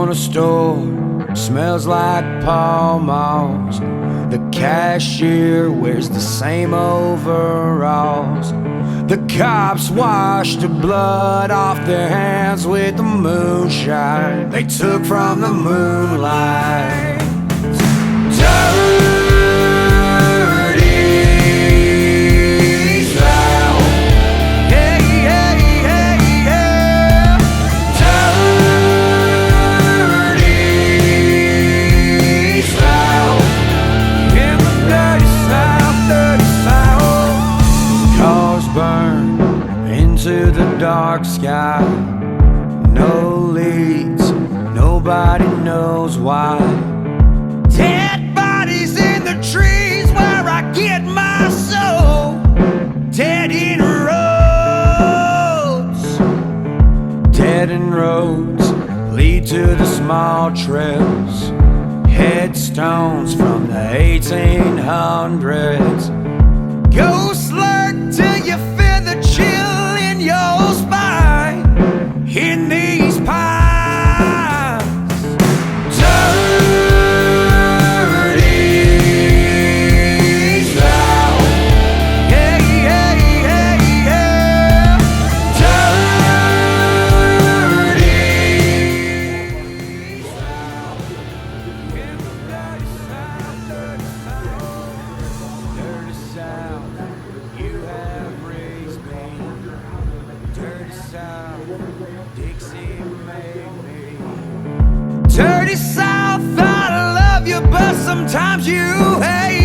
corner store smells like Pall Malls. The cashier wears the same overalls. The cops wash the blood off their hands with the moonshine they took from the moonlight. Burn into the dark sky. No leads, nobody knows why. Dead bodies in the trees where I get my soul. Dead end roads. Dead end roads lead to the small trails. Headstones from the 1800s. Ghosts lurk till you feel the chill in your spine. In these pines, dirty South. Yeah, yeah, yeah, yeah. Dirty South. In the dirty South, dirty South. Dirty South, you have raised me. Dirty South, Dixie made me. Dirty South, I love you, but sometimes you hate